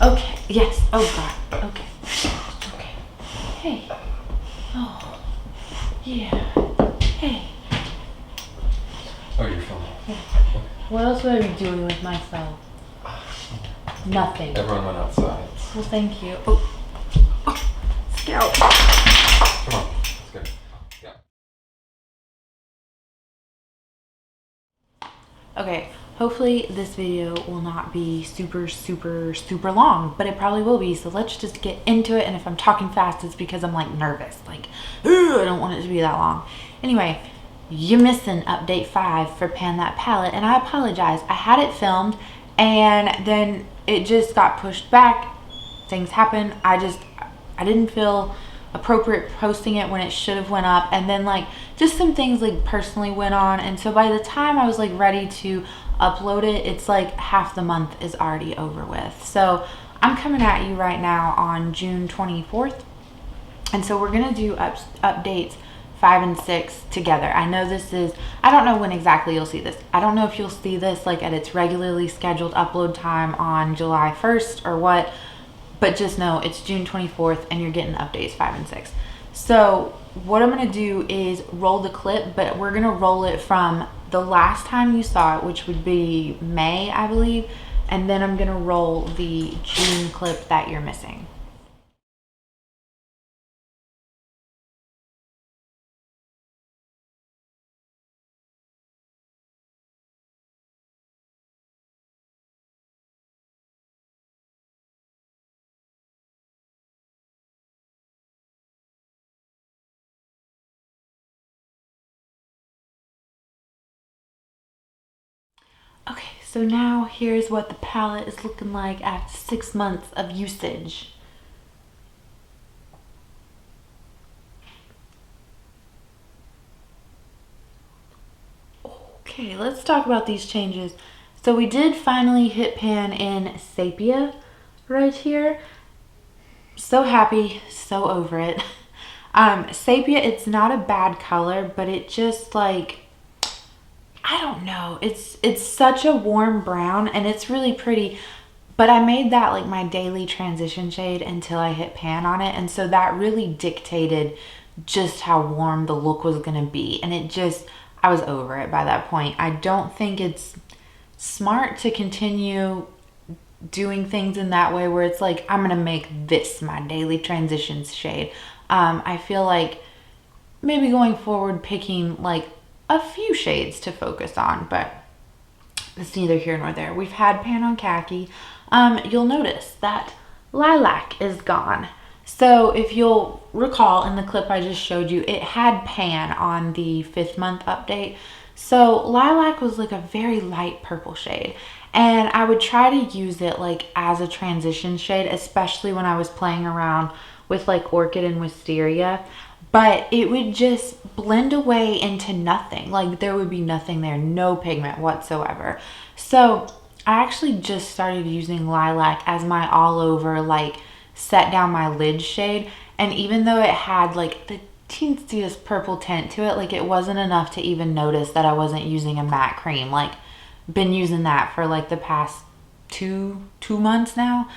Okay, yes. Oh God. Okay. Okay. Hey. Oh. Yeah. Hey. Oh, you're filming. Yeah. What else would I be doing with myself? Nothing. Everyone went outside. Well, thank you. Oh. Scout. Come on. Let's go. Yeah. Okay, hopefully this video will not be super long, but it probably will be, so let's just get into it. And if I'm talking fast, it's because I'm like nervous, like, I don't want it to be that long. Anyway, you're missing update 5 for Pan That Palette, and I apologize. I had it filmed and then it just got pushed back. Things happen. I didn't feel appropriate posting it when it should have went up, and then like just some things like personally went on, and so by the time I was like ready to upload it, it's like half the month is already over with. So I'm coming at you right now on June 24th, and so we're gonna do updates 5 and 6 together. I know this is, I don't know when exactly you'll see this. I don't know if you'll see this like at its regularly scheduled upload time on July 1st or what, but just know it's June 24th and you're getting updates 5 and 6. So what I'm going to do is roll the clip, but we're going to roll it from the last time you saw it, which would be May, I believe. And then I'm going to roll the June clip that you're missing. Okay, so now here's what the palette is looking like after 6 months of usage. Okay, let's talk about these changes. So we did finally hit pan in Sepia right here. So happy, so over it. Sepia, it's not a bad color, but it just like, I don't know, it's such a warm brown and it's really pretty, but I made that like my daily transition shade until I hit pan on it, and so that really dictated just how warm the look was gonna be, and it just, I was over it by that point. I don't think it's smart to continue doing things in that way where it's like, I'm gonna make this my daily transitions shade. I feel like maybe going forward picking like a few shades to focus on, but it's neither here nor there. We've had pan on Khaki. You'll notice that Lilac is gone. So if you'll recall in the clip I just showed you, it had pan on the 5th month update. So Lilac was like a very light purple shade, and I would try to use it like as a transition shade, especially when I was playing around with like Orchid and Wisteria, but it would just blend away into nothing. Like there would be nothing there, no pigment whatsoever. So I actually just started using Lilac as my all over like set down my lid shade, and even though it had like the teensiest purple tint to it, like it wasn't enough to even notice that I wasn't using a matte cream. Like been using that for like the past two months now.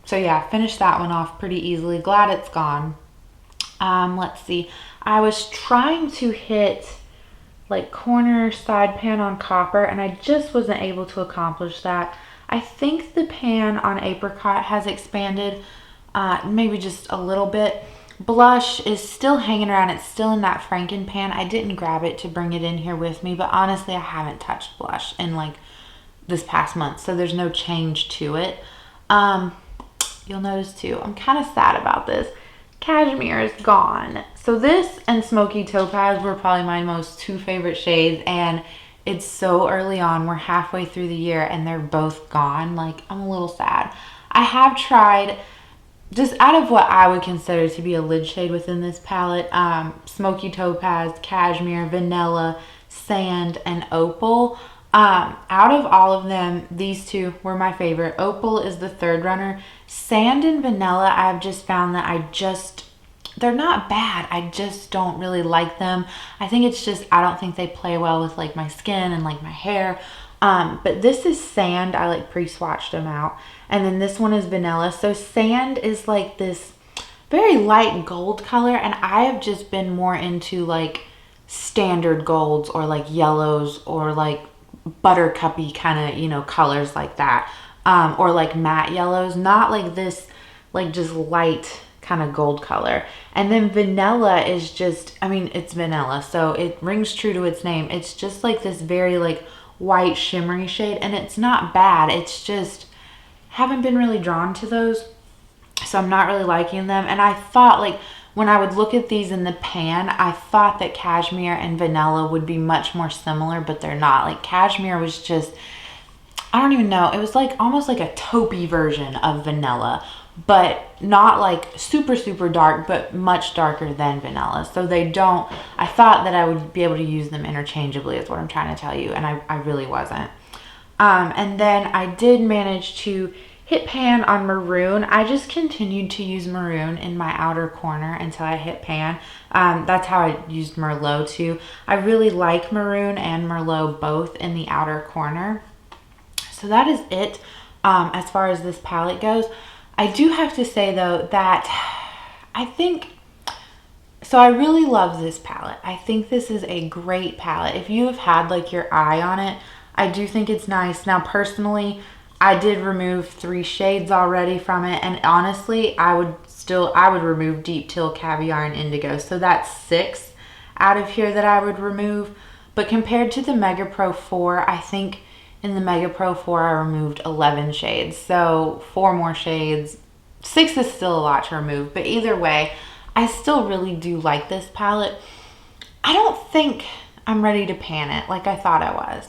So yeah, finished that one off pretty easily. Glad it's gone. Let's see. I was trying to hit like corner side pan on Copper, and I just wasn't able to accomplish that. I think the pan on Apricot has expanded maybe just a little bit. Blush is still hanging around. It's still in that Franken pan. I didn't grab it to bring it in here with me, but honestly, I haven't touched blush in like this past month, so there's no change to it. You'll notice too, I'm kind of sad about this. Cashmere is gone. So this and Smokey Topaz were probably my most 2 favorite shades, and it's so early on. We're halfway through the year and they're both gone. Like, I'm a little sad. I have tried, just out of what I would consider to be a lid shade within this palette, Smokey Topaz, Cashmere, Vanilla, Sand, and Opal. Out of all of them, these 2 were my favorite. Opal is the 3rd runner. Sand and Vanilla, I've just found that they're not bad. I just don't really like them. I think it's just, I don't think they play well with like my skin and like my hair. But this is sand. I like pre-swatched them out. And then this one is vanilla. So sand is like this very light gold color, and I have just been more into like standard golds or like yellows or like buttercuppy kind of, you know, colors like that. Or like matte yellows, not like this, like just light kind of gold color. And then vanilla is just, I mean, it's vanilla, so it rings true to its name. It's just like this very like white shimmery shade, and it's not bad. It's just, haven't been really drawn to those, so I'm not really liking them. And I thought, like, when I would look at these in the pan, I thought that cashmere and vanilla would be much more similar, but they're not. Like, cashmere was just, I don't even know, it was like almost like a taupey version of vanilla, but not like super super dark, but much darker than vanilla. So they don't, I thought that I would be able to use them interchangeably is what I'm trying to tell you, and I really wasn't. And then I did manage to hit pan on Maroon. I just continued to use Maroon in my outer corner until I hit pan. That's how I used Merlot too. I really like Maroon and Merlot both in the outer corner. So that is it as far as this palette goes. I do have to say though that I think, so I really love this palette. I think this is a great palette. If you have had like your eye on it, I do think it's nice. Now personally, I did remove 3 shades already from it, and honestly, I would remove Deep Teal, Caviar, and Indigo. So that's 6 out of here that I would remove. But compared to the Mega Pro 4, I think in the Mega Pro 4 I removed 11 shades. So 4 more shades. 6 is still a lot to remove, but either way, I still really do like this palette. I don't think I'm ready to pan it like I thought I was.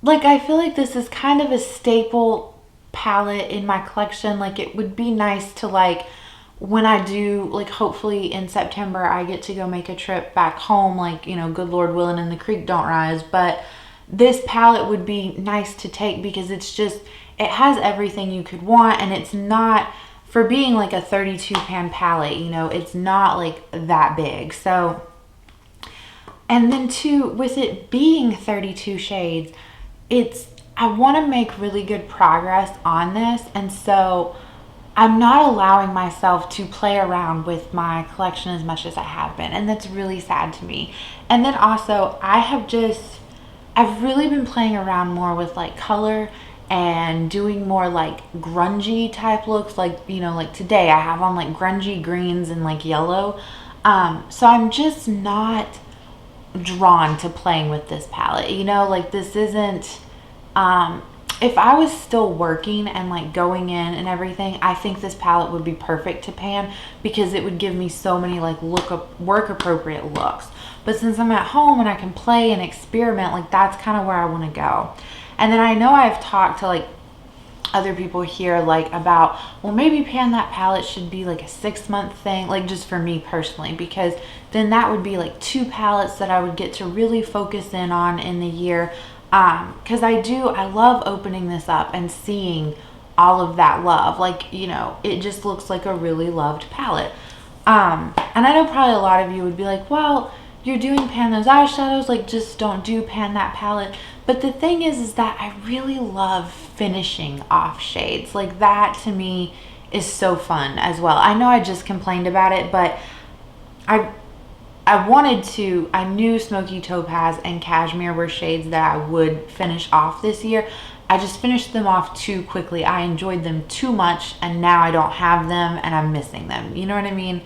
Like, I feel like this is kind of a staple palette in my collection. Like, it would be nice to, like, when I do, like, hopefully in September, I get to go make a trip back home, like, you know, good Lord willing and the creek don't rise. But this palette would be nice to take because it's just, it has everything you could want, and it's not, for being like a 32 pan palette, you know, it's not like that big. So, and then too, with it being 32 shades, I want to make really good progress on this, and so I'm not allowing myself to play around with my collection as much as I have been, and that's really sad to me. And then also, I've really been playing around more with like color and doing more like grungy type looks. Like, you know, like today I have on like grungy greens and like yellow. So I'm just not drawn to playing with this palette, you know, like this isn't, if I was still working and like going in and everything, I think this palette would be perfect to pan because it would give me so many like work appropriate looks. But since I'm at home and I can play and experiment, like that's kind of where I want to go. And then I know I've talked to like other people here like about, well, maybe pan that palette should be like a 6-month thing, like just for me personally, because then that would be like 2 palettes that I would get to really focus in on in the year. Because I love opening this up and seeing all of that love. Like, you know, it just looks like a really loved palette. And I know probably a lot of you would be like, well, you're doing pan those eyeshadows, like just don't do pan that palette. But the thing is that I really love finishing off shades. Like that to me is so fun as well. I know I just complained about it, but I knew Smokey Topaz and Cashmere were shades that I would finish off this year. I just finished them off too quickly. I enjoyed them too much, and now I don't have them and I'm missing them. You know what I mean?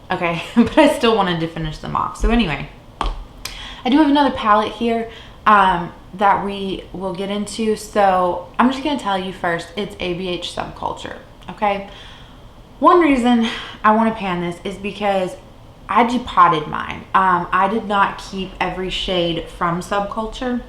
Okay, but I still wanted to finish them off. So anyway, I do have another palette here that we will get into. So I'm just going to tell you first, it's ABH Subculture, okay? One reason I want to pan this is because I depotted mine. I did not keep every shade from Subculture.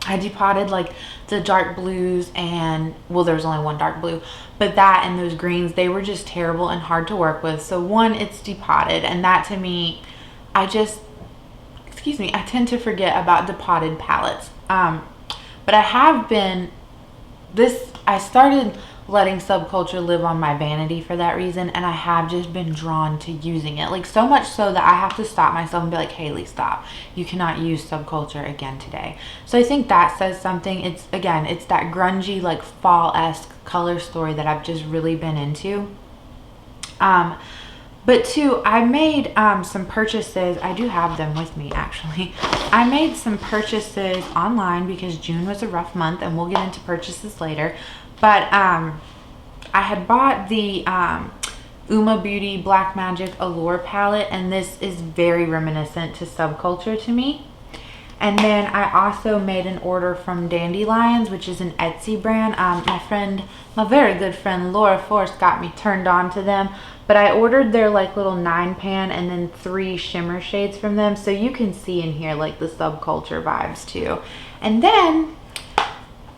I depotted like the dark blues and, well, there's only one dark blue, but that and those greens, they were just terrible and hard to work with. So one, it's depotted, and that to me, I tend to forget about depotted palettes. But I have been, I started letting subculture live on my vanity for that reason, and I have just been drawn to using it, like so much so that I have to stop myself and be like, Haley, stop, you cannot use subculture again today. So I think that says something. It's, again, it's that grungy, like fall-esque color story that I've just really been into. But two, I made some purchases. I do have them with me, actually. I made some purchases online because June was a rough month, and we'll get into purchases later. But I had bought the Uma Beauty Black Magic Allure palette, and this is very reminiscent to subculture to me. And then I also made an order from Dandelions, which is an Etsy brand. My very good friend Laura Force got me turned on to them. But I ordered their like little 9-pan and then 3 shimmer shades from them. So you can see in here like the subculture vibes too. And then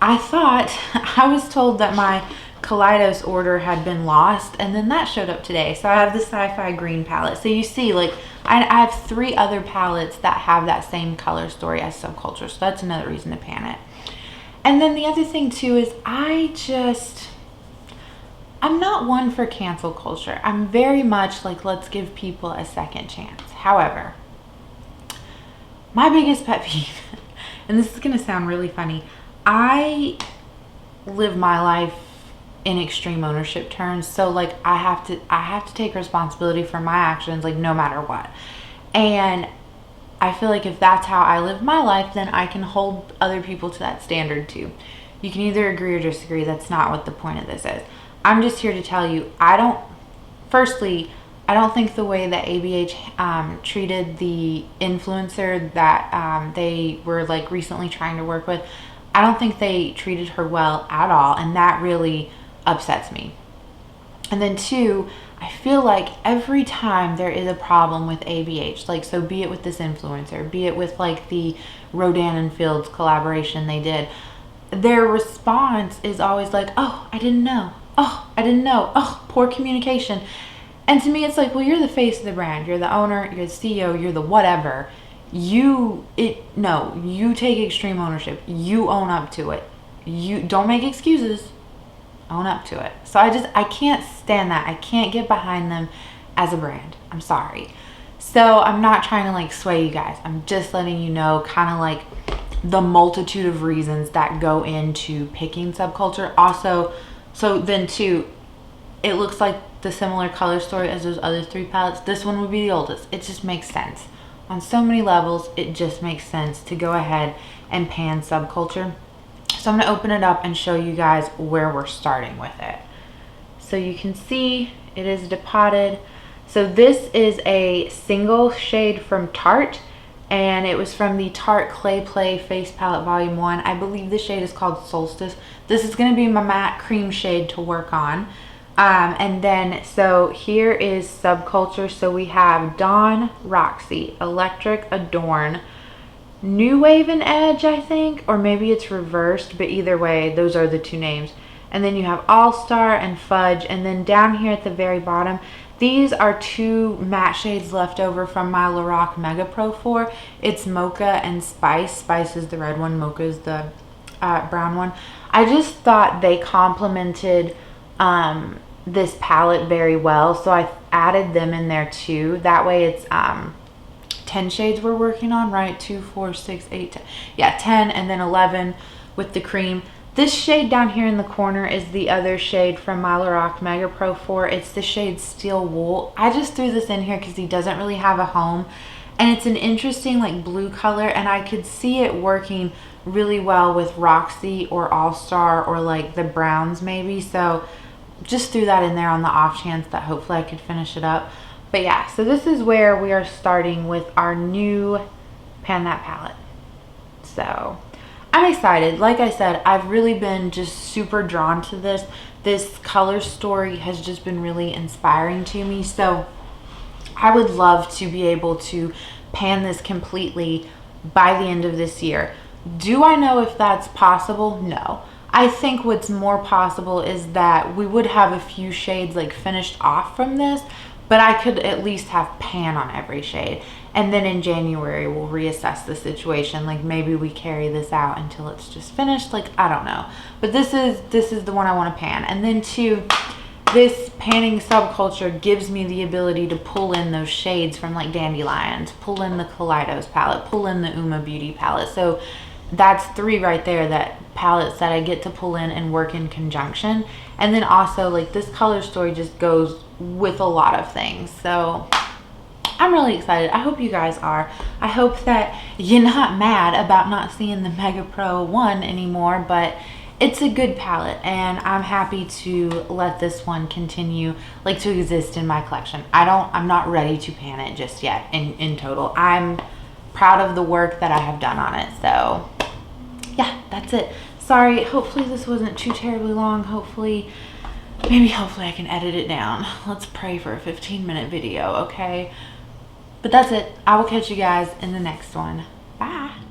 I thought, I was told that my Kaleidos order had been lost, and then that showed up today. So I have the Sci-Fi Green palette. So you see, like, I have 3 other palettes that have that same color story as subculture. So that's another reason to pan it. And then the other thing too is I'm not one for cancel culture. I'm very much like, let's give people a second chance. However, my biggest pet peeve, and this is going to sound really funny, I live my life in extreme ownership terms. So like I have to take responsibility for my actions, like no matter what. And I feel like if that's how I live my life, then I can hold other people to that standard too. You can either agree or disagree. That's not what the point of this is. I'm just here to tell you, I don't think the way that ABH treated the influencer that they were like recently trying to work with, I don't think they treated her well at all, and that really upsets me. And then two, I feel like every time there is a problem with ABH, like, so be it with this influencer, be it with like the Rodan and Fields collaboration they did, their response is always like, oh, I didn't know. Oh, I didn't know. Oh, poor communication. And to me, it's like, well, you're the face of the brand. You're the owner, you're the CEO, you're the whatever. You take extreme ownership. You own up to it. You don't make excuses. Own up to it. So I can't stand that. I can't get behind them as a brand. I'm sorry. So I'm not trying to like sway you guys. I'm just letting you know kind of like the multitude of reasons that go into picking subculture. Also, so then too, it looks like the similar color story as those other 3 palettes. This one would be the oldest. It just makes sense. On so many levels, it just makes sense to go ahead and pan subculture. So I'm going to open it up and show you guys where we're starting with it. So you can see it is depotted. So this is a single shade from Tarte, and it was from the Tarte Clay Play Face Palette Volume 1. I believe the shade is called Solstice. This is going to be my matte cream shade to work on. And then, so here is subculture. So we have Dawn, Roxy, Electric, Adorn, New Wave and Edge, I think, or maybe it's reversed, but either way, those are the 2 names. And then you have All Star and Fudge. And then down here at the very bottom, these are 2 matte shades left over from my Lorac Mega Pro 4. It's Mocha and Spice. Spice is the red one, Mocha is the brown one. I just thought they complemented this palette very well, so I added them in there too. That way it's 10 shades we're working on, right? 2, 4, 6, 8, 10. Yeah, 10 and then 11 with the cream. This shade down here in the corner is the other shade from my Lorac Mega Pro 4. It's the shade Steel Wool. I just threw this in here because he doesn't really have a home, and it's an interesting like blue color, and I could see it working really well with Roxy or All Star or like the browns maybe. So just threw that in there on the off chance that hopefully I could finish it up. But yeah, so this is where we are starting with our new Pan That palette. So I'm excited. Like I said, I've really been just super drawn to this. This color story has just been really inspiring to me. So I would love to be able to pan this completely by the end of this year. Do I know if that's possible? No. I think what's more possible is that we would have a few shades like finished off from this, but I could at least have pan on every shade. And then in January, we'll reassess the situation. Like maybe we carry this out until it's just finished. Like, I don't know. But this is the one I want to pan. And then too, this panning subculture gives me the ability to pull in those shades from like Dandelions, pull in the Kaleidos palette, pull in the Uma Beauty palette. So that's 3 right there, that palettes that I get to pull in and work in conjunction. And then also like this color story just goes with a lot of things. So I'm really excited. I hope you guys are. I hope that you're not mad about not seeing the Mega Pro 1 anymore, but it's a good palette and I'm happy to let this one continue like to exist in my collection. I'm not ready to pan it just yet in total. I'm proud of the work that I have done on it. So yeah, that's it. Sorry, hopefully this wasn't too terribly long. Hopefully I can edit it down. Let's pray for a 15-minute video, okay? But that's it. I will catch you guys in the next one. Bye.